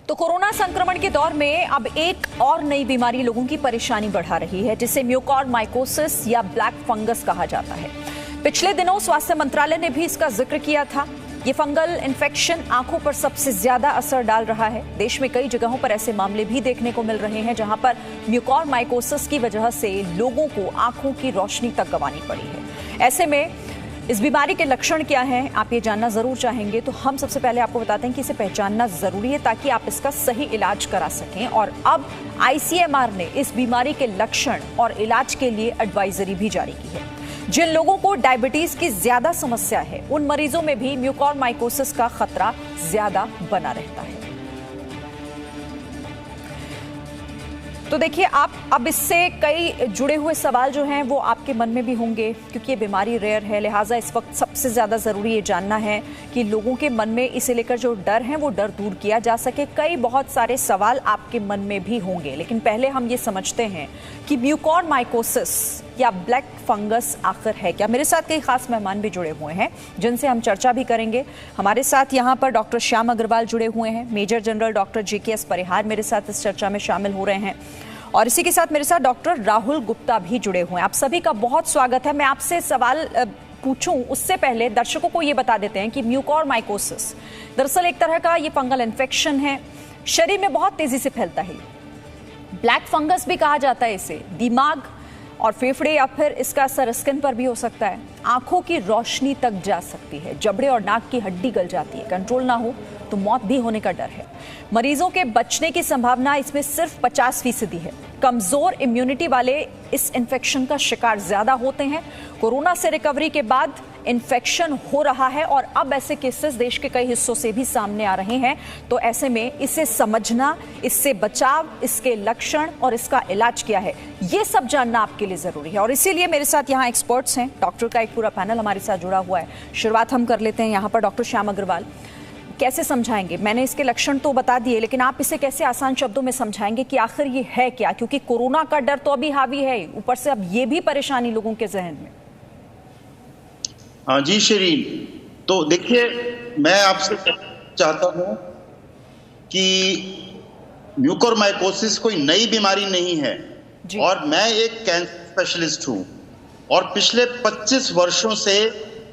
तो कोरोना संक्रमण के दौर में अब एक और नई बीमारी लोगों की परेशानी बढ़ा रही है, जिसे म्यूकॉरमाइकोसिस या ब्लैक फंगस कहा जाता है। पिछले दिनों स्वास्थ्य मंत्रालय ने भी इसका जिक्र किया था। ये फंगल इन्फेक्शन आंखों पर सबसे ज्यादा असर डाल रहा है। देश में कई जगहों पर ऐसे मामले भी देखने को मिल रहे हैं जहां पर म्यूकॉरमाइकोसिस की वजह से लोगों को आंखों की रोशनी तक गंवानी पड़ी है। ऐसे में इस बीमारी के लक्षण क्या हैं, आप ये जानना जरूर चाहेंगे, तो हम सबसे पहले आपको बताते हैं कि इसे पहचानना जरूरी है ताकि आप इसका सही इलाज करा सकें। और अब ICMR ने इस बीमारी के लक्षण और इलाज के लिए एडवाइजरी भी जारी की है। जिन लोगों को डायबिटीज की ज्यादा समस्या है, उन मरीजों में भी म्यूकॉरमाइकोसिस का खतरा ज्यादा बना रहता है। तो देखिए, आप अब इससे कई जुड़े हुए सवाल जो हैं वो आपके मन में भी होंगे, क्योंकि ये बीमारी रेयर है। लिहाजा इस वक्त सबसे ज़्यादा ज़रूरी ये जानना है कि लोगों के मन में इसे लेकर जो डर है वो डर दूर किया जा सके। कई बहुत सारे सवाल आपके मन में भी होंगे, लेकिन पहले हम ये समझते हैं कि म्यूकॉरमाइकोसिस या ब्लैक फंगस आखिर है क्या। मेरे साथ कई खास मेहमान भी जुड़े हुए हैं जिनसे हम चर्चा भी करेंगे। हमारे साथ यहाँ पर डॉक्टर श्याम अग्रवाल जुड़े हुए हैं। मेजर जनरल डॉक्टर JKS परिहार मेरे साथ इस चर्चा में शामिल हो रहे हैं और इसी के साथ मेरे साथ डॉक्टर राहुल गुप्ता भी जुड़े हुए हैं। आप सभी का बहुत स्वागत है। मैं आपसे सवाल पूछूं उससे पहले दर्शकों को ये बता देते हैं कि म्यूकॉरमाइकोसिस दरअसल एक तरह का ये फंगल इन्फेक्शन है, शरीर में बहुत तेजी से फैलता है। ब्लैक फंगस भी कहा जाता है इसे। दिमाग और फेफड़े या फिर इसका असर स्किन पर भी हो सकता है। आंखों की रोशनी तक जा सकती है, जबड़े और नाक की हड्डी गल जाती है। कंट्रोल ना हो तो मौत भी होने का डर है। मरीजों के बचने की संभावना इसमें सिर्फ 50% है। कमजोर इम्यूनिटी वाले इस इन्फेक्शन का शिकार ज्यादा होते हैं। कोरोना से रिकवरी के बाद इन्फेक्शन हो रहा है और अब ऐसे केसेस देश के कई हिस्सों से भी सामने आ रहे हैं। तो ऐसे में इसे समझना, इससे बचाव, इसके लक्षण और इसका इलाज क्या है, ये सब जानना आपके लिए जरूरी है। और इसीलिए मेरे साथ यहाँ एक्सपर्ट्स हैं, डॉक्टर का एक पूरा पैनल हमारे साथ जुड़ा हुआ है। शुरुआत हम कर लेते हैं यहाँ पर डॉक्टर श्याम अग्रवाल। कैसे समझाएंगे, मैंने इसके लक्षण तो बता दिए, लेकिन आप इसे कैसे आसान शब्दों में समझाएंगे कि आखिर ये है क्या, क्योंकि कोरोना का डर तो अभी हावी है, ऊपर से अब ये भी परेशानी लोगों के जहन में। हाँ जी शरीन, तो देखिए, मैं आपसे चाहता हूं कि म्यूकॉरमाइकोसिस कोई नई बीमारी नहीं है और मैं एक कैंसर स्पेशलिस्ट हूं और पिछले 25 वर्षों से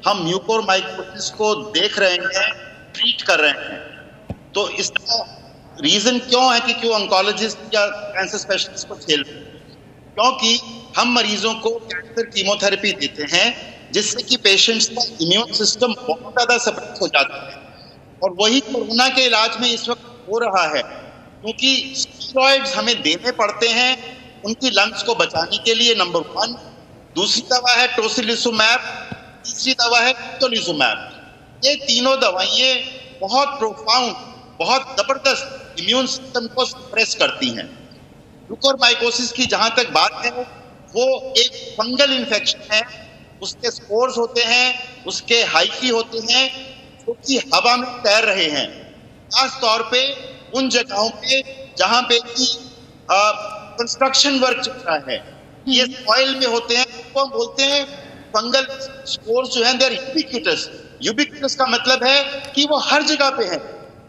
हम म्यूकॉरमाइकोसिस को देख रहे हैं, ट्रीट कर रहे हैं। तो इसका रीजन क्यों है कि क्यों ऑन्कोलॉजिस्ट या कैंसर स्पेशलिस्ट को खेल रहे हैं? क्योंकि हम मरीजों को कैंसर कीमोथेरेपी देते हैं जिससे कि पेशेंट्स का इम्यून सिस्टम बहुत ज्यादा सप्रेस हो जाता है और वही कोरोना के इलाज में इस वक्त हो रहा है, क्योंकि स्टेरॉइड्स हमें देने पड़ते हैं उनकी लंग्स को बचाने के लिए, नंबर 1। दूसरी दवा है टोसिलिजुमैब, तीसरी दवा है टोलिजुमैब। ये तीनों दवाइयाँ बहुत प्रोफाउंड, बहुत जबरदस्त इम्यून सिस्टम को सप्रेस करती हैं। म्यूकॉरमाइकोसिस की जहां तक बात है, वो एक फंगल इन्फेक्शन है। उसके स्पोर्स होते हैं, उसके हाइफी होते हैं जो कि हवा में तैर रहे हैं, खास तौर पे उन जगहों पे जहां पे कि कंस्ट्रक्शन वर्क चल रहा है। ये सॉइल में होते हैं, तो हम बोलते हैं फंगल स्पोर्स जो हैं, दे आर यूबिक्विटस। यूबिक्विटस का मतलब है कि वो हर जगह पे है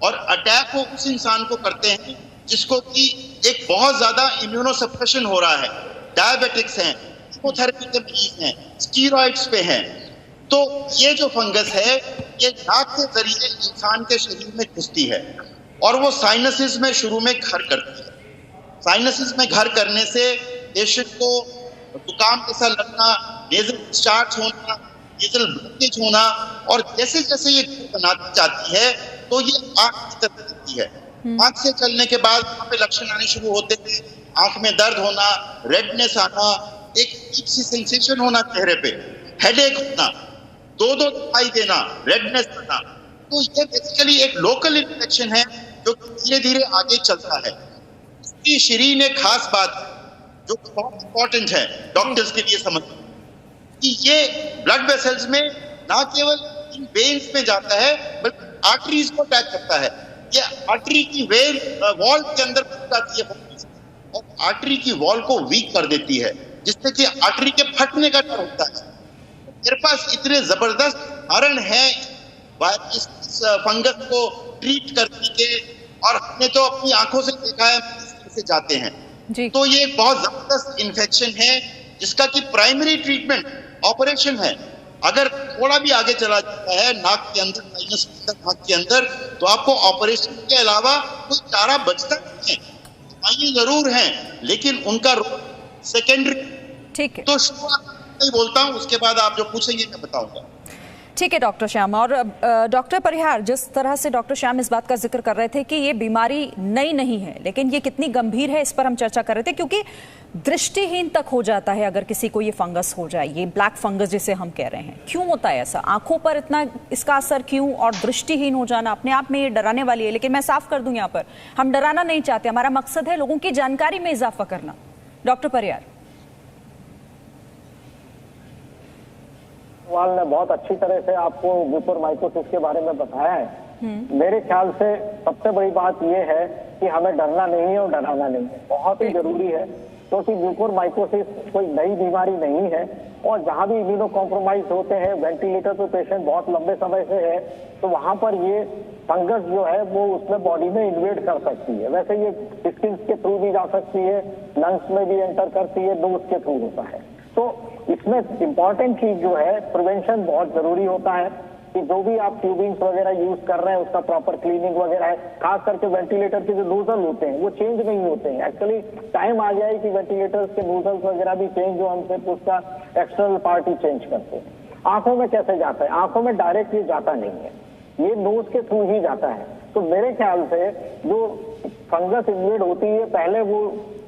और अटैक वो उस इंसान को करते हैं जिसको कि एक बहुत ज्यादा इम्यूनोसप्रेशन हो रहा है, डायबिटिक्स हैं, कीमोथेरेपी के मरीज हैं, स्टीरॉइड्स पे हैं। तो ये जो फंगस है, ये नाक के जरिए इंसान के शरीर में घुसती है और वो साइनसिस में शुरू में घर करती है। साइनसिस में घर करने से पेशेंट को जुकाम जैसा लगना, नेजल डिस्चार्ज होना, नेजल ब्लॉकेज होना, और जैसे जैसे ये बनाती जाती है तो ये आंख की तरफ चलती है। आंख से चलने के बाद वहाँ पे लक्षण आने शुरू होते हैं। आंख में दर्द होना, रेडनेस आना, एक अजीब सी सेंसेशन होना चेहरे पे, हेडेक होना, दो दिखाई देना, रेडनेस आना। तो ये बेसिकली एक लोकल इन्फेक्शन है जो धीरे धीरे आगे चलता है। इसकी शरीर एक खास बात है जो बहुत इंपॉर्टेंट है डॉक्टर्स के लिए समझ, कि ये ब्लड वेसल्स में ना केवल इन वेन्स में जाता है बल्कि आर्टरीज को अटैक करता है। ये आर्टरी की वेन वॉल के अंदर घुस जाती है और आर्टरी की वॉल को वीक कर देती है, जिससे कि आर्टरी के फटने का डर होता है। मेरे पास इतने जबरदस्त उदाहरण हैं इस फंगस को ट्रीट करने के, और हमने तो अपनी आंखों से देखा है से जाते हैं जी। तो ये एक बहुत जबरदस्त इन्फेक्शन है जिसका कि प्राइमरी ट्रीटमेंट ऑपरेशन है। अगर थोड़ा भी आगे चला जाता है नाक के अंदर, माइनस नाक के अंदर, तो आपको ऑपरेशन के अलावा कोई चारा बचता नहीं है। दवाइयां जरूर हैं लेकिन उनका रोल सेकेंडरी। ठीक है, तो शुरुआत नहीं बोलता हूं, उसके बाद आप जो पूछेंगे मैं बताऊंगा। ठीक है डॉक्टर श्याम। और डॉक्टर परिहार, जिस तरह से डॉक्टर श्याम इस बात का जिक्र कर रहे थे कि ये बीमारी नई नहीं है लेकिन ये कितनी गंभीर है इस पर हम चर्चा कर रहे थे, क्योंकि दृष्टिहीन तक हो जाता है अगर किसी को ये फंगस हो जाए, ये ब्लैक फंगस जिसे हम कह रहे हैं। क्यों होता है ऐसा? आंखों पर इतना इसका असर क्यों? और दृष्टिहीन हो जाना अपने आप में ये डराने वाली है। लेकिन मैं साफ कर दूं, यहाँ पर हम डराना नहीं चाहते, हमारा मकसद है लोगों की जानकारी में इजाफा करना। डॉक्टर परिहार सवाल ने बहुत अच्छी तरह से आपको म्यूकोरमाइकोसिस के बारे में बताया है। मेरे ख्याल से सबसे बड़ी बात यह है कि हमें डरना नहीं है और डराना नहीं है, बहुत ही जरूरी है, क्योंकि म्यूकोरमाइकोसिस कोई नई बीमारी नहीं है। और जहां भी इम्यूनो कॉम्प्रोमाइज होते हैं, वेंटिलेटर पे पेशेंट बहुत लंबे समय से है, तो वहां पर ये फंगस जो है वो उसमें बॉडी में इन्वेड कर सकती है। वैसे ये स्किन के थ्रू भी जा सकती है, लंग्स में भी एंटर करती है, नोज के थ्रू होता है। तो इसमें इम्पॉर्टेंट चीज जो है प्रिवेंशन बहुत जरूरी होता है कि जो भी आप ट्यूबिंग्स वगैरह यूज कर रहे हैं उसका प्रॉपर क्लीनिंग वगैरह है। खास करके वेंटिलेटर के जो नोजल होते हैं वो चेंज नहीं होते हैं। एक्चुअली टाइम आ गया है कि वेंटिलेटर्स के नोजल्स वगैरह भी चेंज हो, हम सिर्फ उसका एक्सटर्नल पार्ट ही चेंज करते हैं। आंखों में कैसे जाता है? आंखों में डायरेक्ट ये जाता नहीं है, ये नोज के थ्रू ही जाता है। तो मेरे ख्याल से जो फंगस इन्वेड होती है पहले वो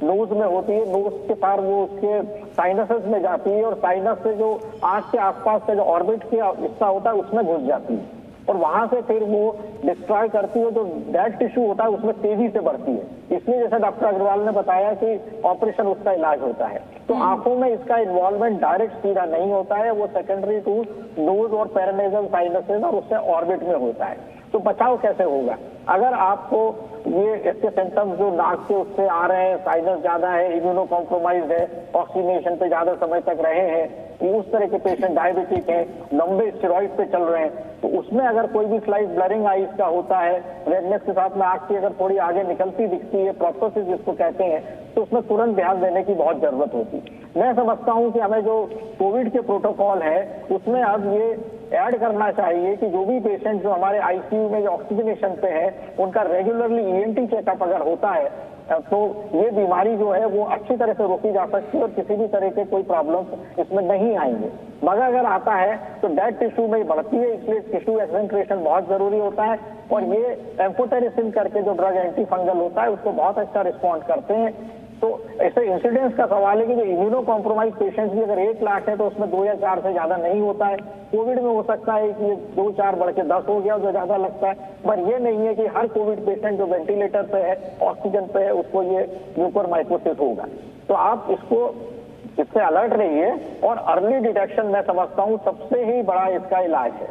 नोज में होती है, नोज के पार वो उसके साइनसेस में जाती है और साइनस से जो आंख के आसपास का जो ऑर्बिट का हिस्सा होता है उसमें घुस जाती है और वहां से फिर वो डिस्ट्रॉय करती है। जो डेड टिश्यू होता है उसमें तेजी से बढ़ती है। इसलिए जैसे डॉक्टर अग्रवाल ने बताया कि ऑपरेशन उसका इलाज होता है। तो आंखों में इसका इन्वॉल्वमेंट डायरेक्ट सीधा नहीं होता है, वो सेकेंडरी टू नोज और पैरानेजल साइनसेस और उससे ऑर्बिट में होता है। तो बचाव कैसे होगा? अगर आपको ये इसके सिम्टम्स जो नाक से उससे आ रहे हैं, साइनस ज्यादा है, इम्यूनो कॉम्प्रोमाइज है, ऑक्सीनेशन पे ज्यादा समय तक रहे हैं, उस तरह के पेशेंट डायबिटिक है, लंबे स्टेरॉइड पे चल रहे हैं, तो उसमें अगर कोई भी स्लाइट ब्लरिंग आईज का होता है, रेडनेस के साथ में आंख की अगर थोड़ी आगे निकलती दिखती है, प्रोक्टोसिस जिसको कहते हैं, तो उसमें तुरंत ध्यान देने की बहुत जरूरत होती है। मैं समझता हूं कि हमें जो कोविड के प्रोटोकॉल है उसमें अब ये ऐड करना चाहिए कि जो भी पेशेंट जो हमारे आईसीयू में जो ऑक्सीजनेशन पे है उनका रेगुलरली ईएनटी चेकअप अगर होता है तो ये बीमारी जो है वो अच्छी तरह से रोकी जा सकती है और किसी भी तरह के कोई प्रॉब्लम इसमें नहीं आएंगे। मगर अगर आता है तो डेड टिश्यू में बढ़ती है, इसलिए टिश्यू एक्सेंट्रेशन बहुत जरूरी होता है। और ये एम्फोटेरिसिन करके जो ड्रग एंटी फंगल होता है उसको बहुत अच्छा रिस्पॉन्ड करते हैं। तो ऐसे इंसिडेंस का सवाल है कि जो इम्यूनो कॉम्प्रोमाइज पेशेंट्स भी अगर 1 लाख है तो उसमें 2 या 4 से ज्यादा नहीं होता है। कोविड में हो सकता है कि 2-4 बढ़ के 10 हो गया जो ज्यादा लगता है, पर ये नहीं है कि हर कोविड पेशेंट जो वेंटिलेटर पे है, ऑक्सीजन पे है, उसको ये म्यूकोरमाइकोसिस होगा। तो आप इससे अलर्ट रहिए और अर्ली डिटेक्शन मैं समझता हूँ सबसे ही बड़ा इसका इलाज है।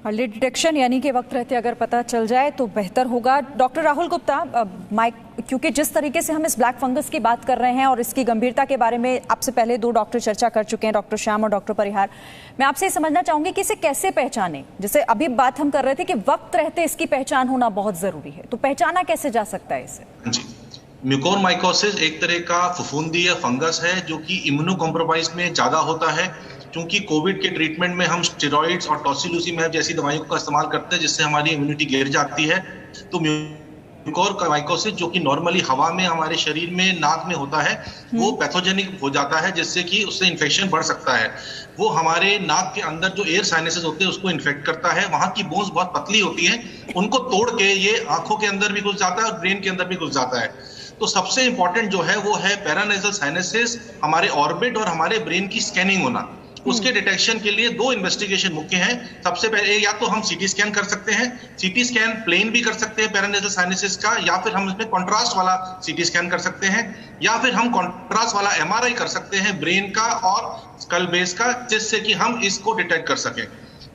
अर्ली डिटेक्शन यानी कि वक्त रहते अगर पता चल जाए तो बेहतर होगा। डॉक्टर राहुल गुप्ता, माइक, क्योंकि जिस तरीके से हम इस ब्लैक फंगस की बात कर रहे हैं और इसकी गंभीरता के बारे में आपसे पहले 2 डॉक्टर चर्चा कर चुके हैं, डॉक्टर श्याम और डॉक्टर परिहार, मैं आपसे ये समझना चाहूंगी कि इसे कैसे पहचानें। जैसे अभी बात हम कर रहे थे कि वक्त रहते इसकी पहचान होना बहुत जरूरी है, तो पहचाना कैसे जा सकता है इसे? जी, म्यूकोरमाइकोसिस एक तरह का फफूंदी या फंगस है जो कि इम्यूनो कॉम्प्रोमाइज में ज्यादा होता है। क्योंकि कोविड के ट्रीटमेंट में हम स्टेरॉइड्स और टोसिलुजिमैब जैसी दवाइयों का इस्तेमाल करते हैं जिससे हमारी इम्यूनिटी गिर जाती है। तो म्यूकोरमाइकोसिस जो कि नॉर्मली हवा में हमारे शरीर में नाक में होता है वो पैथोजेनिक हो जाता है जिससे कि उससे इन्फेक्शन बढ़ सकता है। वो हमारे नाक के अंदर जो एयर साइनसेस होते हैं उसको इन्फेक्ट करता है। वहां की बोन्स बहुत पतली होती हैं, उनको तोड़ के ये आंखों के अंदर भी घुस जाता है और ब्रेन के अंदर भी घुस जाता है। तो सबसे इंपॉर्टेंट जो है वो है पैरानेजल साइनसेस, हमारे ऑर्बिट और हमारे ब्रेन की स्कैनिंग होना। उसके डिटेक्शन के लिए 2 इन्वेस्टिगेशन मुख्य हैं। सबसे पहले या तो हम सीटी स्कैन कर सकते हैं, सीटी स्कैन प्लेन भी कर सकते हैं पैरानेजल साइनसेस का, या फिर हम इसमें कॉन्ट्रास्ट वाला सीटी स्कैन कर सकते हैं, या फिर हम कॉन्ट्रास्ट वाला एमआरआई कर सकते हैं ब्रेन का और स्कल बेस का, जिससे कि हम इसको डिटेक्ट कर सकें।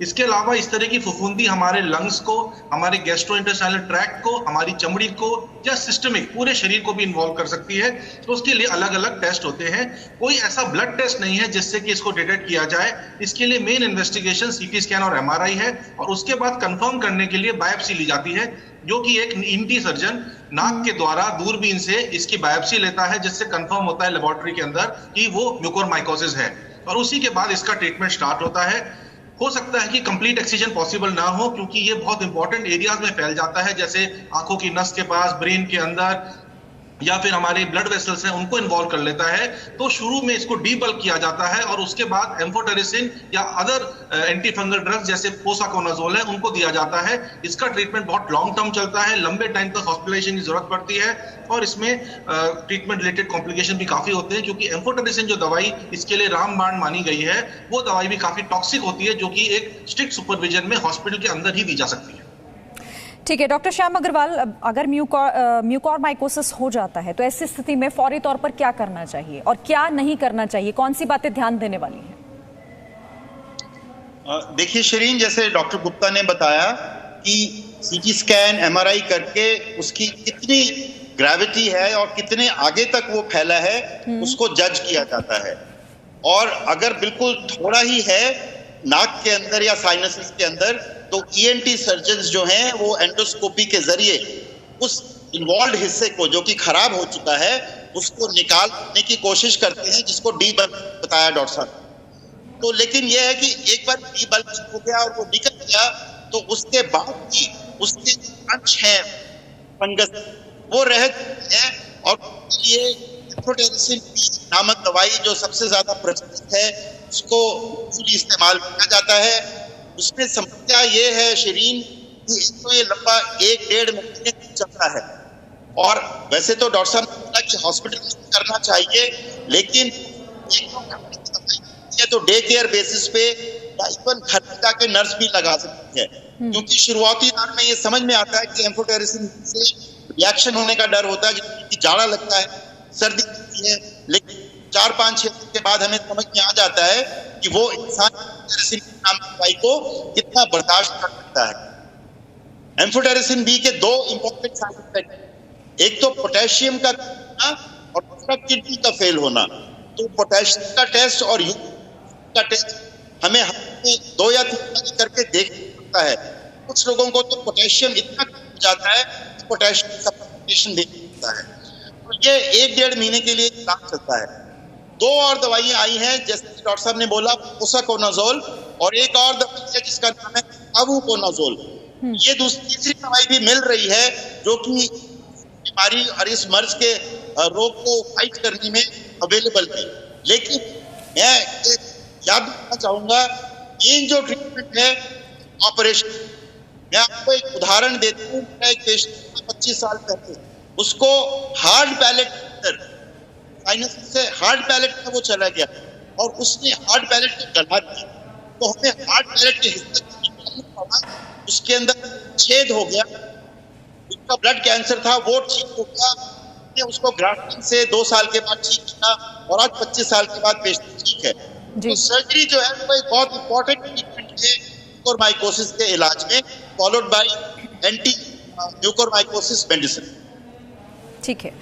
इसके अलावा इस तरह की फफूंदी हमारे लंग्स को, हमारे गैस्ट्रोइंटेस्टाइनल ट्रैक्ट को, हमारी चमड़ी को या सिस्टमिक पूरे शरीर को भी इन्वॉल्व कर सकती है। तो उसके लिए अलग अलग टेस्ट होते हैं। कोई ऐसा ब्लड टेस्ट नहीं है जिससे कि इसको डिटेक्ट किया जाए। इसके लिए मेन इन्वेस्टिगेशन सीटी स्कैन और एमआरआई है, और उसके बाद कंफर्म करने के लिए बायोप्सी ली जाती है, जो कि एक ईएनटी सर्जन नाक के द्वारा दूरबीन से इसकी बायोप्सी लेता है, जिससे कंफर्म होता है लेबोरेटरी के अंदर कि वो म्यूकोरमाइकोसिस है, और उसी के बाद इसका ट्रीटमेंट स्टार्ट होता है। हो सकता है कि कंप्लीट एक्सीजन पॉसिबल ना हो, क्योंकि ये बहुत इंपॉर्टेंट एरियाज में फैल जाता है, जैसे आंखों की नस के पास, ब्रेन के अंदर, या फिर हमारे ब्लड वेसल्स हैं उनको इन्वॉल्व कर लेता है। तो शुरू में इसको डीबल्क किया जाता है, और उसके बाद एम्फोटेरिसिन या अदर एंटी फंगल ड्रग्स जैसे पोसाकोनाजोल है उनको दिया जाता है। इसका ट्रीटमेंट बहुत लॉन्ग टर्म चलता है, लंबे टाइम तक हॉस्पिटलाइजेशन की जरूरत पड़ती है, और इसमें ट्रीटमेंट रिलेटेड कॉम्प्लिकेशन भी काफी होते हैं, क्योंकि एम्फोटेरिसिन जो दवाई इसके लिए रामबाण मानी गई है, वो दवाई भी काफी टॉक्सिक होती है, जो कि एक स्ट्रिक्ट सुपरविजन में हॉस्पिटल के अंदर ही दी जा सकती है। ठीक है डॉक्टर श्याम अग्रवाल, अगर म्यूकोरमाइकोसिस हो जाता है तो ऐसी स्थिति में फौरी तौर पर क्या करना चाहिए और क्या नहीं करना चाहिए, कौन सी बातें ध्यान देने वाली हैं? देखिए शरीन, जैसे डॉक्टर गुप्ता ने बताया कि सीटी स्कैन, एमआरआई करके उसकी कितनी ग्रेविटी है और कितने आगे तक वो फैला है उसको जज किया जाता है। और अगर बिल्कुल थोड़ा ही है नाक के अंदर या साइनसिस के अंदर, तो ईएनटी सर्जन्स जो हैं वो एंडोस्कोपी के जरिए उस इन्वॉल्व हिस्से को जो कि खराब हो चुका है उसको निकालने की कोशिश करते हैं, जिसको डीबल्क बताया डॉक्टर साहब। तो लेकिन यह है कि एक बार डीबल्क हो गया और वो निकल गया, तो उसके बाद भी उसके अंश हैं फंगस वो रहते हैं, और ये एम्फोटेरिसिन नामक दवाई जो सबसे ज्यादा प्रचलित है उसको इस्तेमाल किया जाता है। उसमें समस्या ये है शरीन कि इसको ये लंबा 1-1.5 महीने चलता है, और वैसे तो डॉक्टर साहब ने बोला कि हॉस्पिटल करना चाहिए, लेकिन तो डे केयर बेसिस पे या इवन घर में जाके नर्स भी लगा सकती है, क्योंकि शुरुआती दौर में ये समझ में आता है कि एम्फोटेरिसिन से रिएक्शन होने का डर होता है, कि जाड़ा लगता है, सर्दी लगती है, लेकिन 4-5-6 दिन के बाद हमें समझ में आ जाता है कि वो इंसान नाम की दवाई को कितना बर्दाश्त कर सकता है। एम्फोटेरिसिन बी के 2 इंपॉर्टेंट साइड इफेक्ट, एक तो पोटेशियम का होना और दूसरा किडनी का फेल होना। तो पोटेशियम का टेस्ट और यूरिक का टेस्ट हमें 2 या 3 करके देख सकता है। कुछ लोगों को तो पोटेशियम इतना हो जाता है कि पोटेशियम सप्लीमेंटेशन देना पड़ता है। तो ये 1-1.5 महीने के लिए इलाज चलता है। 2 और दवाइयां आई हैं, जैसे डॉक्टर साहब ने बोला पोसाकोनाजोल, और एक और दवाई है जिसका नाम है अवुकोनाजोल। ये तीसरी दवाई भी मिल रही है, जो कि बीमारी और इस मर्ज के रोग को फाइट करने में अवेलेबल है। लेकिन मैं याद रखना चाहूंगा, ये जो ट्रीटमेंट है ऑपरेशन, मैं आपको एक उदाहरण देता हूँ। एक पेशेंट 25 साल पहले उसको हार्ड पैलेट साइनस से हार्ड पैलेट में वो चला गया, और उसने हार्ड पैलेट को गला दिया, तो हमें हार्ड पैलेट के हिस्से उसके अंदर छेद हो गया, उसका ब्लड कैंसर था वो ठीक हो गया, उसको ग्राफ्टिंग से 2 साल के बाद ठीक किया, और आज 25 साल के बाद पेशेंट ठीक है। तो सर्जरी जो है वो एक बहुत इंपॉर्टेंट ट्रीटमेंट है म्यूकोरमाइकोसिस के इलाज में, followed by anti mucormycosis medicine. ठीक है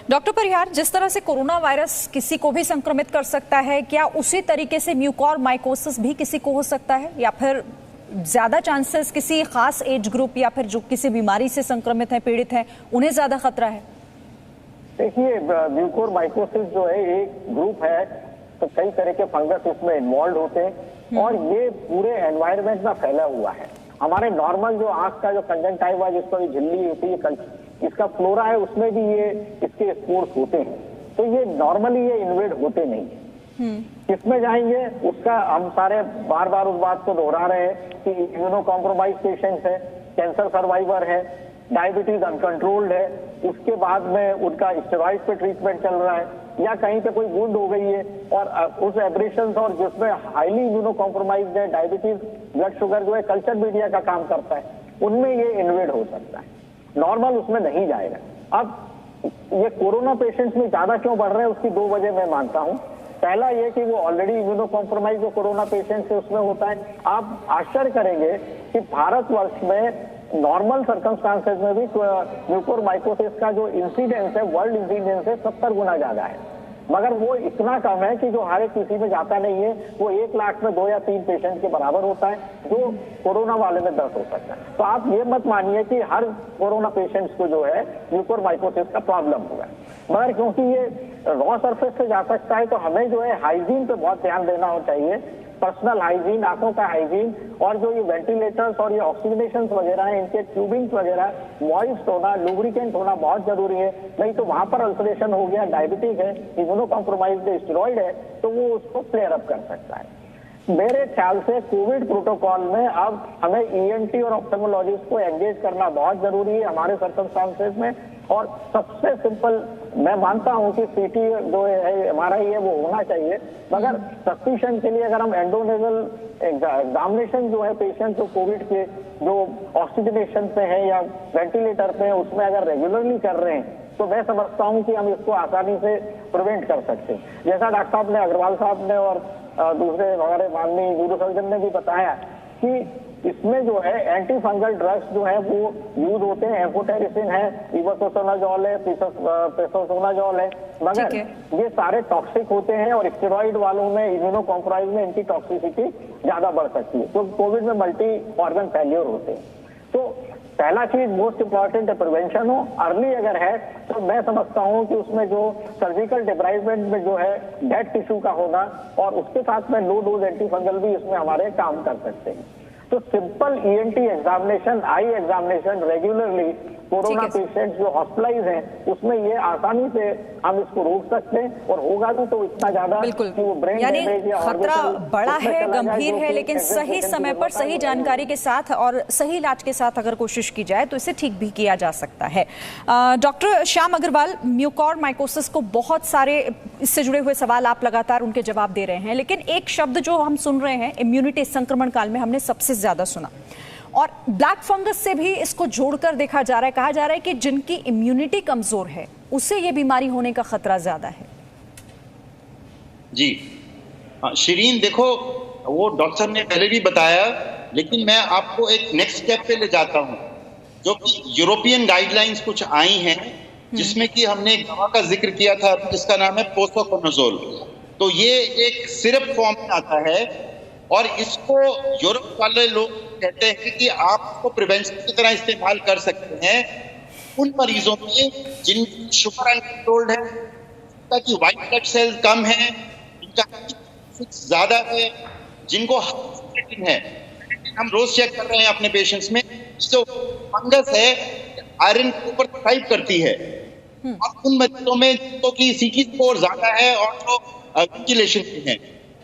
डॉक्टर परिहार, जिस तरह से कोरोना वायरस किसी को भी संक्रमित कर सकता है, क्या उसी तरीके से म्यूकोरमाइकोसिस भी किसी को हो सकता है, या फिर ज्यादा चांसेस किसी खास एज ग्रुप या फिर जो किसी बीमारी से संक्रमित है, पीड़ित है, उन्हें ज्यादा खतरा है? देखिए, म्यूकोरमाइकोसिस जो है एक ग्रुप है, तो कई तरह के फंगस इसमें इन्वॉल्व होते हैं, और ये पूरे एनवायरमेंट में फैला हुआ है। हमारे नॉर्मल जो आंख का जो कंजंक्टिवा जिसको झिल्ली होती है, इसका फ्लोरा है, उसमें भी ये इसके स्पोर्स होते हैं। तो ये नॉर्मली ये इन्वेड होते नहीं है। किसमें जाएंगे उसका हम सारे बार बार उस बात को दोहरा रहे हैं कि इम्यूनो कॉम्प्रोमाइज पेशेंट है, कैंसर सर्वाइवर है, डायबिटीज अनकंट्रोल्ड है, उसके बाद में उनका स्टेरॉइड पे ट्रीटमेंट चल रहा है, या कहीं पे कोई वुंड हो गई है और उस एब्रेशन और जिसमें हाईली इम्यूनो कॉम्प्रोमाइज है, डायबिटीज, ब्लड शुगर जो है कल्चर मीडिया का काम करता है, उनमें ये इन्वेड हो सकता है। नॉर्मल उसमें नहीं जाएगा। अब ये कोरोना पेशेंट्स में ज्यादा क्यों बढ़ रहे हैं, उसकी 2 वजह मैं मानता हूं। पहला ये कि वो ऑलरेडी इम्यूनो कॉम्प्रोमाइज जो कोरोना पेशेंट है उसमें होता है। आप आश्चर्य करेंगे कि भारतवर्ष में नॉर्मल सर्कमस्टांसेस में भी म्यूकोरमाइकोसिस का जो इंसिडेंस है, वर्ल्ड इंसिडेंस है 70 गुना ज्यादा है, मगर वो इतना कम है कि जो हर एक किसी में जाता नहीं है। वो 1 लाख में 2 या 3 पेशेंट के बराबर होता है, जो कोरोना वाले में 10 हो सकता है। तो आप ये मत मानिए कि हर कोरोना पेशेंट्स को जो है म्यूकोरमाइकोसिस का प्रॉब्लम हुआ है, मगर क्योंकि ये रॉ सरफेस से जा सकता है तो हमें जो है हाइजीन पे बहुत ध्यान देना चाहिए। पर्सनल हाइजीन, आंखों का हाइजीन, और जो ये वेंटिलेटर्स और ये ऑक्सीजनेशन वगैरह है, इनके ट्यूबिंग्स वगैरह मॉइस्ट होना, लुब्रिकेंट होना बहुत जरूरी है। नहीं तो वहां पर अल्सरेशन हो गया, डायबिटिक है, इम्यूनो कॉम्प्रोमाइज्ड स्टेरॉइड है, तो वो उसको फ्लेयर अप कर सकता है। मेरे ख्याल से कोविड प्रोटोकॉल में अब हमें ईएनटी और ऑप्थेमोलॉजिस्ट को एंगेज करना बहुत जरूरी है हमारे सर्कमस्टांसेस में। और सबसे सिंपल मैं मानता हूं कि सीटी जो है एमआरआई है वो होना चाहिए, मगर सस्पिशन के लिए अगर हम एंडोनेजल एग्जामिनेशन जो है पेशेंट जो कोविड के जो ऑक्सीजनेशन पे है या वेंटिलेटर पे है उसमें अगर रेगुलरली कर रहे हैं तो मैं समझता हूं कि हम इसको आसानी से प्रिवेंट कर सकते हैं। जैसा डॉक्टर साहब ने, अग्रवाल साहब ने और दूसरे हमारे माननीय न्यूरोसर्जन ने भी बताया कि इसमें जो है एंटी फंगल ड्रग्स जो है वो यूज होते हैं। एम्फोटेरिसिन है, इवोकोसोनाजोल है, पेसोसोनाजोल है, मगर ये सारे टॉक्सिक होते हैं और स्टेरॉइड वालों में, इम्यूनो कॉम्प्रोमाइज में इनकी टॉक्सिसिटी ज्यादा बढ़ सकती है। तो कोविड में मल्टी ऑर्गन फेल्योर होते हैं। तो पहला चीज मोस्ट इंपॉर्टेंट है प्रिवेंशन हो। अर्ली अगर है तो मैं समझता हूं कि उसमें जो सर्जिकल डिब्राइवमेंट में जो है डेड टिश्यू का होना और उसके साथ में लो डोज एंटी फंगल भी इसमें हमारे काम कर सकते हैं। तो simple ENT examination, eye examination regularly corona patient जो हॉस्पिटलाइज हैं उसमें ये आसानी से हम इसको रोक सकते हैं। और होगा भी तो इतना ज्यादा बिल्कुल कि वो ब्रेन यानी डैमेज या खतरा बड़ा है, गंभीर है, लेकिन सही समय पर सही जानकारी के साथ और सही इलाज के साथ अगर कोशिश की जाए तो इसे ठीक भी किया जा सकता है। डॉक्टर श्याम अग्रवाल, म्यूकोरमाइकोसिस को बहुत सारे इससे जुड़े हुए सवाल आप लगातार उनके जवाब दे रहे हैं, लेकिन एक शब्द जो हम सुन रहे हैं इम्यूनिटी, संक्रमण काल में हमने सबसे ज्यादा सुना, और ब्लैक फंगस से भी इसको जोड़कर देखा जा रहा है। कहा जा रहा है कि जिनकी इम्यूनिटी कमजोर है उसे ये बीमारी होने का खतरा ज्यादा है। जी शिरीन, देखो वो डॉक्टर ने पहले भी बताया, लेकिन मैं आपको एक नेक्स्ट स्टेप पे ले जाता हूं, जो कि यूरोपियन गाइडलाइंस कुछ आई हैं जिसमें कि हमने एक दवा का जिक्र किया था जिसका नाम है पोसोकोनाजोल। तो ये एक सिरप फॉर्म में आता है और इसको यूरोप वाले लोग कहते हैं कि आप इसको प्रिवेंशन की तरह इस्तेमाल कर सकते हैं उन मरीजों में जिनकी शुगर अनकंट्रोल्ड है, जिनका व्हाइट ब्लड सेल कम है, जिनका ज्यादा है, जिनको है। हम रोज चेक कर रहे हैं अपने पेशेंट्स में, जो फंगस है आयरन के ऊपर थ्राइव करती है, और उन मरीजों में जिनको की सीटी स्कोर ज्यादा है और जो वेंटिलेशन में है।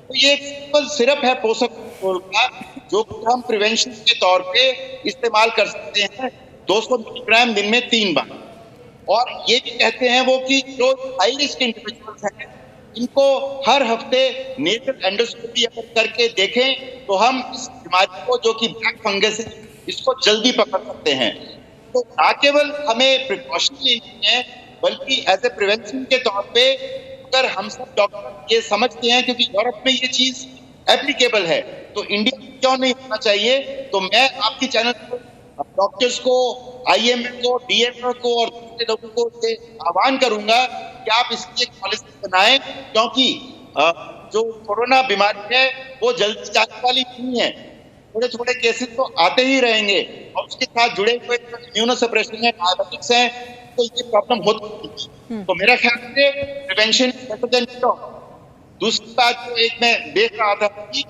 तो ये एक सिंपल सिरप है पोसोकोनाजोल का, जो हम प्रिवेंशन के तौर पे इस्तेमाल कर सकते हैं 200 मिलीग्राम दिन में 3 बार। और ये भी कहते हैं वो कि जो हाई रिस्क इंडिविजुअल्स हैं इनको हर हफ्ते नेजल एंडोस्कोपी अगर करके देखें तो हम इस बीमारी को, जो कि ब्लैक फंगस है, इसको जल्दी पकड़ सकते हैं। तो ना केवल हमें प्रिकॉशन लेनी है बल्कि एज ए प्रिवेंशन के तौर पे अगर हम सब डॉक्टर ये समझते हैं, क्योंकि यूरोप में ये चीज एप्लीकेबल है, तो इंडिया में क्यों नहीं होना चाहिए। तो मैं आपकी चैनल को, डॉक्टर्स को, आईएमए को, डीएमओ को और दूसरे लोगों को आह्वान करूंगा कि आप इसकी एक पॉलिसी बनाएं, क्योंकि जो कोरोना बीमारी है वो जल्दी जाने वाली नहीं है। थोड़े थोड़े केसेस तो आते ही रहेंगे और उसके साथ जुड़े हुए इम्यूनोसप्रेशन है, डायबिटिक्स है, तो ये प्रॉब्लम होती है। तो मेरा ख्याल से prevention is better than cure. दूसरी बात जो एक मैं देख रहा था कि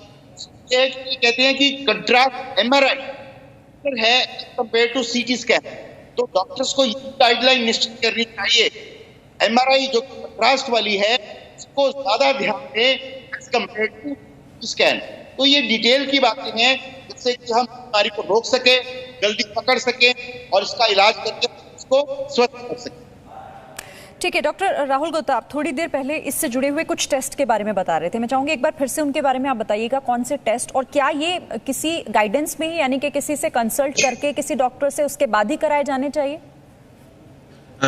कहते हैं कि कंट्रास्ट एमआरआई है कंपेयर टू सीटी स्कैन, तो डॉक्टर्स को ये गाइडलाइन निश्चित करनी चाहिए, एमआरआई जो कंट्रास्ट वाली है इसको ज्यादा ध्यान दें as compared to CT scan. तो ये डिटेल की बातें हैं जिससे कि हम बीमारी को रोक सके, जल्दी पकड़ सके और इसका इलाज करके इसको स्वस्थ कर सके। ठीक है डॉक्टर राहुल गुप्ता, आप थोड़ी देर पहले इससे जुड़े हुए कुछ टेस्ट के बारे में बता रहे थे, मैं चाहूंगी एक बार फिर से उनके बारे में आप बताइएगा, कौन से टेस्ट, और क्या ये किसी गाइडेंस में ही, यानी कि किसी से कंसल्ट करके किसी डॉक्टर से उसके बाद ही कराए जाने चाहिए?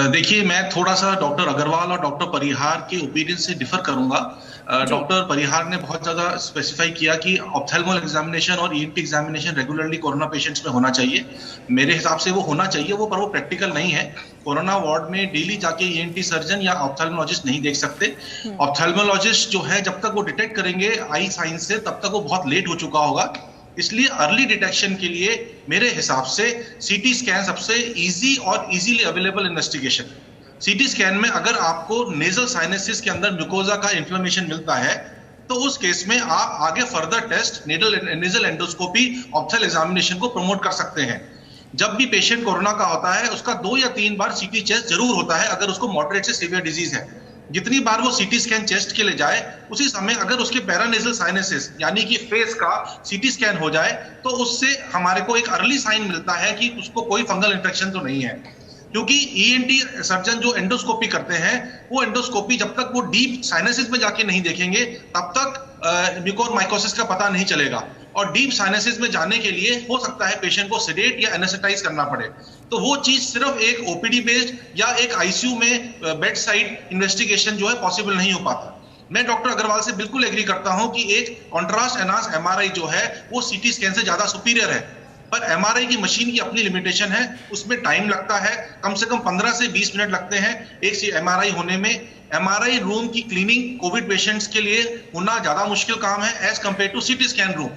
देखिए, मैं थोड़ा सा डॉक्टर अग्रवाल और डॉक्टर परिहार के ओपिनियन से डिफर करूंगा। डॉक्टर परिहार ने बहुत ज्यादा स्पेसिफाई किया कि ऑप्थेल्मल एग्जामिनेशन और ENT examination regularly corona patients में होना चाहिए। मेरे हिसाब से वो होना चाहिए, पर वो प्रैक्टिकल नहीं है। कोरोना वार्ड में डेली जाके ईएनटी सर्जन या ऑप्थेल्मोलॉजिस्ट नहीं देख सकते। ऑप्थेल्मोलॉजिस्ट जो है जब तक वो डिटेक्ट करेंगे आई साइन से, तब तक वो बहुत लेट हो चुका होगा। इसलिए अर्ली डिटेक्शन के लिए मेरे हिसाब से सीटी स्कैन सबसे इजी और easily available investigation. CT scan में अगर आपको नेजल साइनेसिस के अंदर म्यूकोजा का इन्फ्लेमेशन मिलता है तो उस केस में आप आगे further test nasal endoscopy ophthal examination को प्रमोट कर सकते हैं। जब भी पेशेंट कोरोना का होता है उसका 2 या 3 बार सीटी चेस्ट जरूर होता है अगर उसको मॉडरेट से सीवियर डिजीज है। जितनी बार वो सीटी स्कैन चेस्ट के लिए जाए, उसी समय अगर उसके पैरानेजल साइनेसिस यानी कि फेस का सीटी स्कैन हो जाए तो उससे हमारे को एक अर्ली साइन मिलता है कि उसको कोई फंगल इन्फेक्शन तो नहीं है। क्योंकि ईएनटी सर्जन जो एंडोस्कोपी करते हैं वो एंडोस्कोपी जब तक वो डीप साइनेसिस में जाके नहीं देखेंगे तब तक म्यूकोरमाइकोसिस का पता नहीं चलेगा। और डीप साइनेसिस में जाने के लिए हो सकता है पेशेंट को सेडेट या एनेस्थेटाइज करना पड़े। तो वो चीज सिर्फ एक ओपीडी बेस्ड या एक आईसीयू में बेड साइड इन्वेस्टिगेशन जो है पॉसिबल नहीं हो पाता। मैं डॉक्टर अग्रवाल से बिल्कुल एग्री करता हूं कि एक कॉन्ट्रास्ट एनहांस एमआरआई जो है वो सीटी स्कैन से ज्यादा सुपीरियर है, पर एमआरआई की मशीन की अपनी लिमिटेशन है। उसमें टाइम लगता है, कम से कम 15 से 20 मिनट लगते हैं एक एमआरआई होने में। एमआरआई रूम की क्लीनिंग कोविड पेशेंट्स के लिए होना ज्यादा मुश्किल काम है as compared to CT scan room.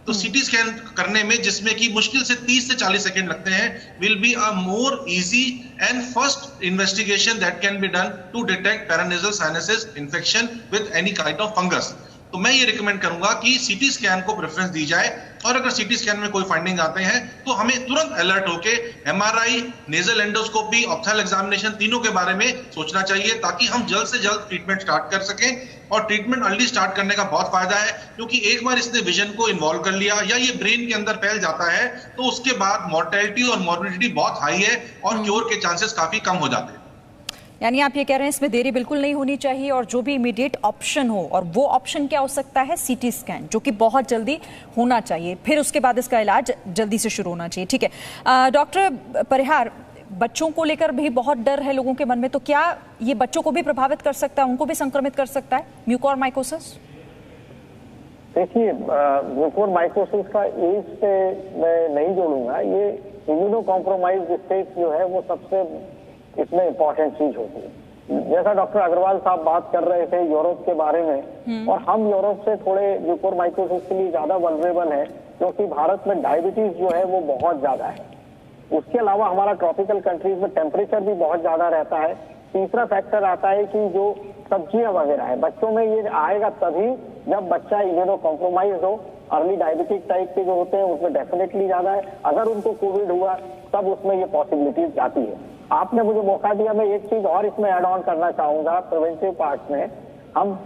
तो सीटी स्कैन करने में जिसमें कि मुश्किल से 30 से 40 सेकंड लगते हैं will be a more easy and first investigation that can be done to detect paranasal sinusitis infection with any kind of fungus. तो मैं ये रिकमेंड करूंगा कि सीटी स्कैन को प्रेफरेंस दी जाए, और अगर सीटी स्कैन में कोई फाइंडिंग आते हैं तो हमें तुरंत अलर्ट होके MRI, nasal endoscopy, ophthal examination तीनों के बारे में सोचना चाहिए ताकि हम जल्द से जल्द ट्रीटमेंट स्टार्ट कर सकें। और ट्रीटमेंट अर्ली स्टार्ट करने का बहुत फायदा है क्योंकि एक बार इसने विजन को इन्वॉल्व कर लिया या ये ब्रेन के अंदर फैल जाता है तो उसके बाद मॉर्टेलिटी और मॉर्बिडिटी बहुत हाई है और क्योर के चांसेस काफी कम हो जाते हैं। यानी आप ये कह रहे हैं इसमें देरी बिल्कुल नहीं होनी चाहिए और जो भी इमीडिएट ऑप्शन हो, और वो ऑप्शन क्या हो सकता है? सीटी स्कैन, जो कि बहुत जल्दी होना चाहिए, फिर उसके बाद इसका इलाज जल्दी से शुरू होना चाहिए। ठीक है डॉक्टर परिहार, बच्चों को लेकर भी बहुत डर है लोगों के मन में, तो क्या ये बच्चों को भी प्रभावित कर सकता है, उनको भी संक्रमित कर सकता है म्यूकोरमाइकोसिस? देखिए, म्यूकोरमाइकोसिस का एज से मैं नहीं जोड़ूंगा। ये इम्यूनो कॉम्प्रोमाइज्ड स्टेज जो है वो सबसे इसमें इम्पोर्टेंट चीज होती है। जैसा डॉक्टर अग्रवाल साहब बात कर रहे थे यूरोप के बारे में, और हम यूरोप से थोड़े म्यूकोरमाइकोसिस के लिए ज्यादा वल्नरेबल है क्योंकि भारत में डायबिटीज जो है वो बहुत ज्यादा है। उसके अलावा हमारा ट्रॉपिकल कंट्रीज में टेम्परेचर भी बहुत ज्यादा रहता है। तीसरा फैक्टर आता है कि जो सब्जियां वगैरह है, बच्चों में ये आएगा तभी जब बच्चा इम्यूनो कॉम्प्रोमाइज हो। अर्ली डायबिटिक टाइप के जो होते हैं उसमें डेफिनेटली ज्यादा है। अगर उनको कोविड हुआ तब उसमें ये पॉसिबिलिटीज आती है। आपने मुझे मौका दिया, मैं एक चीज और इसमें ऐड ऑन करना चाहूंगा। प्रिवेंटिव पार्ट में हम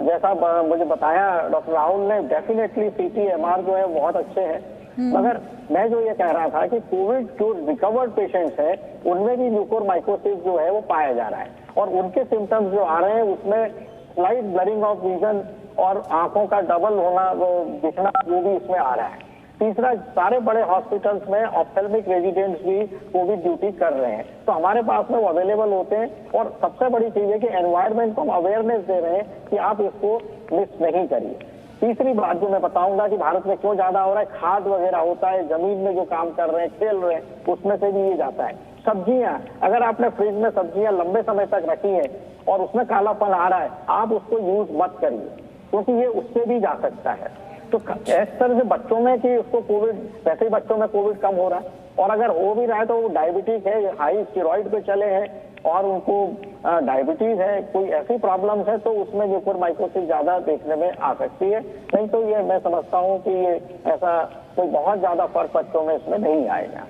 जैसा मुझे बताया डॉक्टर राहुल ने, डेफिनेटली सीटी एमआर जो है बहुत अच्छे हैं, मगर मैं जो ये कह रहा था कि कोविड जो रिकवर्ड पेशेंट्स हैं उनमें भी म्यूकोरमाइकोसिस जो है वो पाया जा रहा है, और उनके सिम्टम्स जो आ रहे हैं उसमें स्लाइट ब्लरिंग ऑफ विजन और आंखों का डबल होना, वो दिखना, वो भी इसमें आ रहा है। तीसरा, सारे बड़े हॉस्पिटल्स में ऑप्थेल्मिक रेजिडेंट्स भी कोविड ड्यूटी कर रहे हैं, तो हमारे पास में वो अवेलेबल होते हैं। और सबसे बड़ी चीज है कि एनवायरमेंट को हम अवेयरनेस दे रहे हैं कि आप इसको मिस नहीं करिए। तीसरी बात जो मैं बताऊंगा कि भारत में क्यों ज्यादा हो रहा है, खाद वगैरह होता है, जमीन में जो काम कर रहे हैं, खेल रहे हैं, उसमें से भी ये जाता है। सब्जियां, अगर आपने फ्रिज में सब्जियां लंबे समय तक रखी है और उसमें कालापन आ रहा है, आप उसको यूज मत करिए क्योंकि ये उससे भी जा सकता है। तो इस तरह से बच्चों में कि उसको कोविड, वैसे ही बच्चों में कोविड कम हो रहा है, और अगर हो भी रहा है तो वो डायबिटिक है, हाई स्टेरॉइड पे चले हैं और उनको डायबिटीज है, कोई ऐसी प्रॉब्लम्स है, तो उसमें म्यूकोरमाइकोसिस ज्यादा देखने में आ सकती है। नहीं तो ये मैं समझता हूँ कि ये ऐसा कोई बहुत ज्यादा फर्क बच्चों में इसमें नहीं आएगा।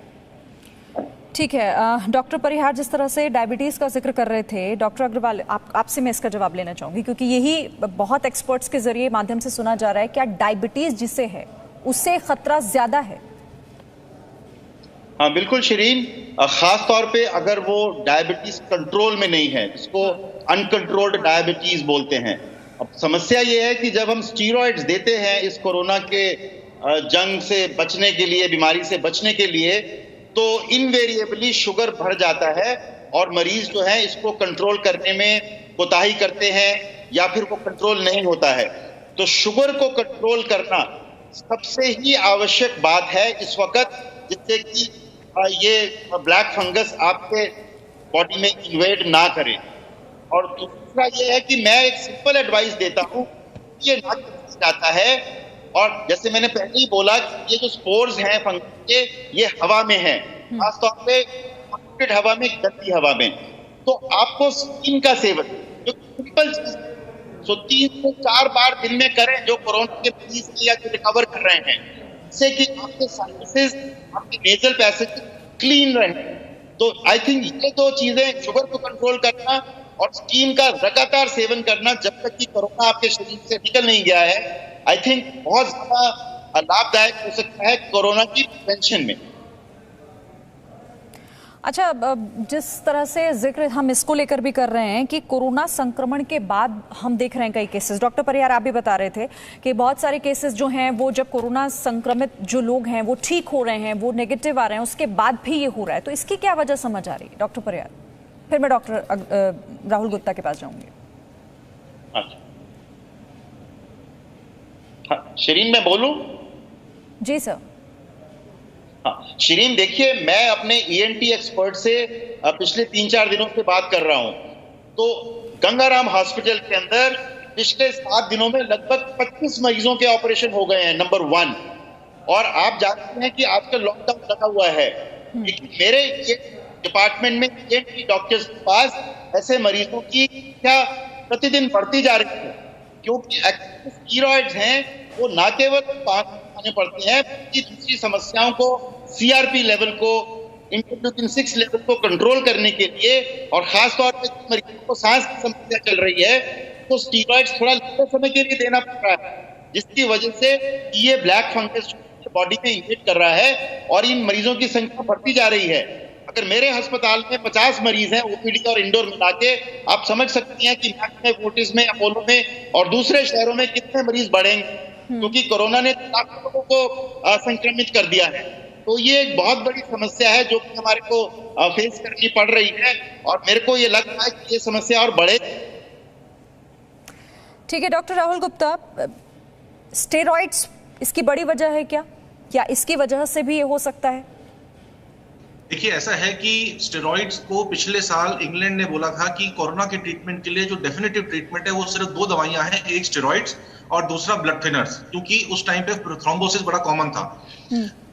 ठीक है डॉक्टर परिहार, जिस तरह से डायबिटीज का जिक्र कर रहे थे डॉक्टर अग्रवाल, आपसे मैं इसका जवाब लेना चाहूंगी क्योंकि यही बहुत एक्सपर्ट्स के जरिए माध्यम से सुना जा रहा है, क्या डायबिटीज जिसे है उससे खतरा ज्यादा है? हाँ बिल्कुल शरीन, खास तौर पे अगर वो डायबिटीज कंट्रोल में नहीं है, जिसको अनकंट्रोल्ड डायबिटीज बोलते हैं। अब समस्या ये है कि जब हम स्टीरॉइड्स देते हैं इस कोरोना के जंग से बचने के लिए, बीमारी से बचने के लिए, तो इनवेरिएबली शुगर बढ़ जाता है और मरीज जो है इसको कंट्रोल करने में कोताही करते हैं, या फिर वो कंट्रोल नहीं होता है। तो शुगर को कंट्रोल करना सबसे ही आवश्यक बात है इस वक्त, जिससे कि ये ब्लैक फंगस आपके बॉडी में इन्वेड ना करे। और दूसरा ये है कि मैं एक सिंपल एडवाइस देता हूँ, ये ना जाता है, और जैसे मैंने पहले ही बोला कि ये जो स्पोर्स हैं फंगस के, ये हवा में हैं, खासतौर पे पॉल्यूटेड हवा में, गंदी हवा में। तो आपको स्टीम का सेवन, जो सिंपल चीज, सो 3 से 4 बार दिन में करें, जो कोरोना के मरीज या जो रिकवर कर रहे हैं, जिससे कि आपके साइनसेस, आपके नेजल पैसेज क्लीन रहे। तो आई थिंक ये 2 चीजें, शुगर को कंट्रोल करना और स्टीम का लगातार सेवन करना, जब तक कि कोरोना आपके शरीर से निकल नहीं गया है, आई थिंक बहुत ज्यादा लाभदायक हो सकता है कोरोना की प्रिवेंशन में। अच्छा, जिस तरह से जिक्र हम इसको लेकर भी कर रहे हैं कि कोरोना संक्रमण के बाद हम देख रहे हैं कई केसेस, डॉक्टर परिहार आप भी बता रहे थे कि बहुत सारे केसेस जो हैं वो जब कोरोना संक्रमित जो लोग हैं वो ठीक हो रहे हैं, वो नेगेटिव आ रहे हैं, उसके बाद भी ये हो रहा है। तो इसकी क्या वजह समझ आ रही है डॉक्टर परिहार? फिर मैं डॉक्टर राहुल गुप्ता के पास जाऊंगी। शिरीन, मैं बोलूं? जी सर। हाँ शिरीन, देखिए, मैं अपने ENT एक्सपर्ट से पिछले 3-4 दिनों से बात कर रहा हूं। तो गंगाराम हॉस्पिटल के अंदर पिछले 7 दिनों में लगभग 25 मरीजों के ऑपरेशन हो गए हैं, नंबर 1। और आप जानते हैं कि आजकल लॉकडाउन लगा हुआ है, लेकिन मेरे डिपार्टमेंट में ENT डॉक्टर्स के पास ऐसे मरीजों की संख्या प्रतिदिन बढ़ती जा रही है, क्योंकि स्टीरॉइड्स हैं वो ना केवल खाने पड़ते हैं, बल्कि दूसरी समस्याओं को, CRP लेवल को, इंटरल्यूकिन 6 लेवल को कंट्रोल करने के लिए, और खासतौर पर मरीजों को सांस की समस्या चल रही है, तो स्टीरॉइड्स थोड़ा लंबे समय के लिए देना पड़ रहा है, जिसकी वजह से ये ब्लैक फंगस बॉडी में इन्वेड कर रहा है और इन मरीजों की संख्या बढ़ती जा रही है। अगर मेरे अस्पताल में 50 मरीज हैं OPD और इंडोर मिला के, आप समझ सकती हैं कि मैक्स में, फोर्टिस में, अपोलो में और दूसरे शहरों में कितने मरीज बढ़ेंगे, क्योंकि कोरोना ने लाखों लोगों को संक्रमित कर दिया है। तो ये एक बहुत बड़ी समस्या है जो कि हमारे को फेस करनी पड़ रही है, और मेरे को ये लग रहा है कि ये समस्या और बढ़े। ठीक है डॉक्टर राहुल गुप्ता, स्टेरॉइड्स इसकी बड़ी वजह है क्या इसकी वजह से भी ये हो सकता है? देखिए, ऐसा है कि स्टेरॉइड्स को पिछले साल इंग्लैंड ने बोला था कि कोरोना के ट्रीटमेंट के लिए जो डेफिनेटिव ट्रीटमेंट है वो सिर्फ 2 दवाइयां हैं, एक स्टेरॉइड्स और दूसरा ब्लड थिनर्स, क्योंकि उस टाइम पे थ्रोम्बोसिस बड़ा कॉमन था।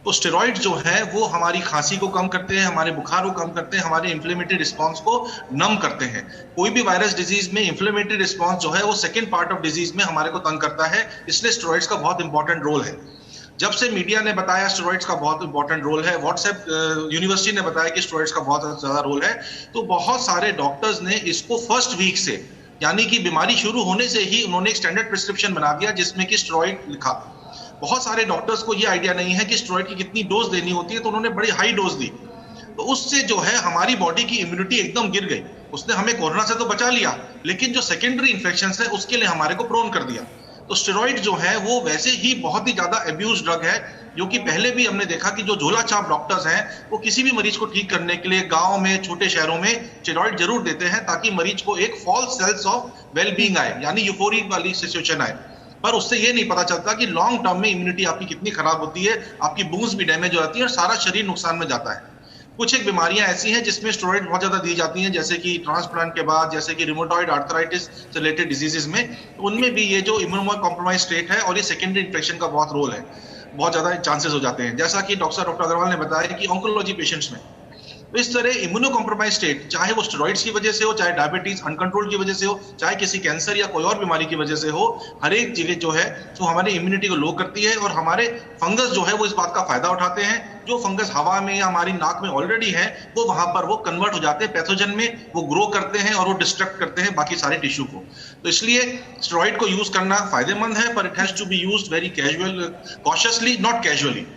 तो स्टेरॉइड जो है वो हमारी खांसी को कम करते हैं, हमारे बुखार को कम करते हैं, हमारे इन्फ्लेमेटरी रिस्पांस को नम करते हैं। कोई भी वायरस डिजीज में इन्फ्लेमेटरी रिस्पांस जो है वो सेकेंड पार्ट ऑफ डिजीज में हमारे को तंग करता है, इसलिए स्टेरॉइड्स का बहुत इंपॉर्टेंट रोल है। जब से मीडिया ने बताया स्टेरॉइड्स का बहुत इंपॉर्टेंट रोल है, व्हाट्सएप यूनिवर्सिटी ने बताया कि स्टेरॉइड्स का बहुत ज्यादा रोल है, तो बहुत सारे डॉक्टर्स ने इसको फर्स्ट वीक से, यानी कि बीमारी शुरू होने से ही उन्होंने एक स्टैंडर्ड प्रिस्क्रिप्शन बना दिया जिसमें कि स्टेरॉइड लिखा। बहुत सारे डॉक्टर्स को ये आइडिया नहीं है कि स्टेरॉइड की कितनी डोज देनी होती है, तो उन्होंने बड़ी हाई डोज दी, तो उससे जो है हमारी बॉडी की इम्यूनिटी एकदम गिर गई। उसने हमें कोरोना से तो बचा लिया, लेकिन जो सेकेंडरी इन्फेक्शंस है उसके लिए हमारे को प्रोन कर दिया। तो स्टेरॉइड जो है वो वैसे ही बहुत ही ज्यादा अब्यूज ड्रग है, जो कि पहले भी हमने देखा कि जो झोला छाप डॉक्टर्स हैं वो किसी भी मरीज को ठीक करने के लिए गांव में, छोटे शहरों में स्टेरॉइड जरूर देते हैं, ताकि मरीज को एक false sense of well being आए, यानी यूफोरिक वाली सिचुएशन आए। पर उससे ये नहीं पता चलता कि लॉन्ग टर्म में इम्यूनिटी आपकी कितनी खराब होती है, आपकी बोन्स भी डैमेज हो जाती है और सारा शरीर नुकसान में जाता है। कुछ एक बीमारियां ऐसी हैं जिसमें स्टेरॉइड बहुत ज्यादा दी जाती हैं, जैसे कि ट्रांसप्लांट के बाद, जैसे कि रिमोटॉइड आर्थराइटिस से रिलेटेड डिजीजेस में, उनमें भी ये जो इम्यूनो कॉम्प्रोमाइज स्टेट है और ये सेकेंडरी इन्फेक्शन का बहुत रोल है, बहुत ज्यादा चांसेस हो जाते हैं। जैसा कि डॉक्टर अग्रवाल ने बताया कि ऑन्कोलॉजी पेशेंट्स में तो इस तरह इम्यूनो कॉम्प्रोमाइज स्टेट, चाहे वो स्टेरॉइड्स की वजह से हो, चाहे डायबिटीज अनकंट्रोल की वजह से हो, चाहे किसी कैंसर या कोई और बीमारी की वजह से हो, हर एक जगह जो है तो हमारी इम्यूनिटी को लो करती है। और हमारे फंगस जो है वो इस बात का फायदा उठाते हैं, जो फंगस हवा में या हमारी नाक में ऑलरेडी है वो वहां पर वो कन्वर्ट हो जाते हैं पैथोजन में, वो ग्रो करते हैं और वो डिस्ट्रक्ट करते हैं बाकी सारे टिश्यू को। तो इसलिए स्टेरॉइड को यूज करना फायदेमंद है, पर it has to be used very casual, cautiously, not casually.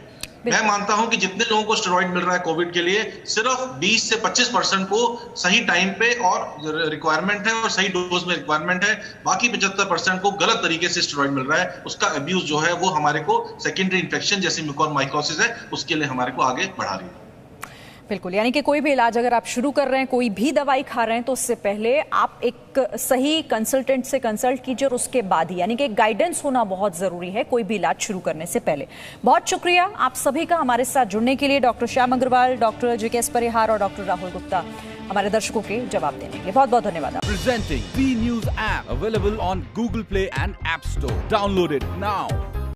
मैं मानता हूं कि जितने लोगों को स्टेरॉइड मिल रहा है कोविड के लिए, सिर्फ 20 से 25% को सही टाइम पे और रिक्वायरमेंट है और सही डोज में रिक्वायरमेंट है, बाकी 75% को गलत तरीके से स्टेरॉइड मिल रहा है। उसका अब्यूज जो है वो हमारे को सेकेंडरी इन्फेक्शन जैसे म्यूकोरमाइकोसिस है उसके लिए हमारे को आगे बढ़ा रही है। बिल्कुल, यानी कि कोई भी इलाज अगर आप शुरू कर रहे हैं, कोई भी दवाई खा रहे हैं, तो उससे पहले आप एक सही कंसल्टेंट से कंसल्ट कीजिए और उसके बाद ही, यानी कि गाइडेंस होना बहुत जरूरी है कोई भी इलाज शुरू करने से पहले। बहुत शुक्रिया आप सभी का हमारे साथ जुड़ने के लिए, doctor Shyam Agarwal, doctor JKS Parihar और डॉक्टर राहुल गुप्ता, हमारे दर्शकों के जवाब देने के लिए बहुत बहुत धन्यवाद। Presenting B News app available on Google Play and App Store. Download it now.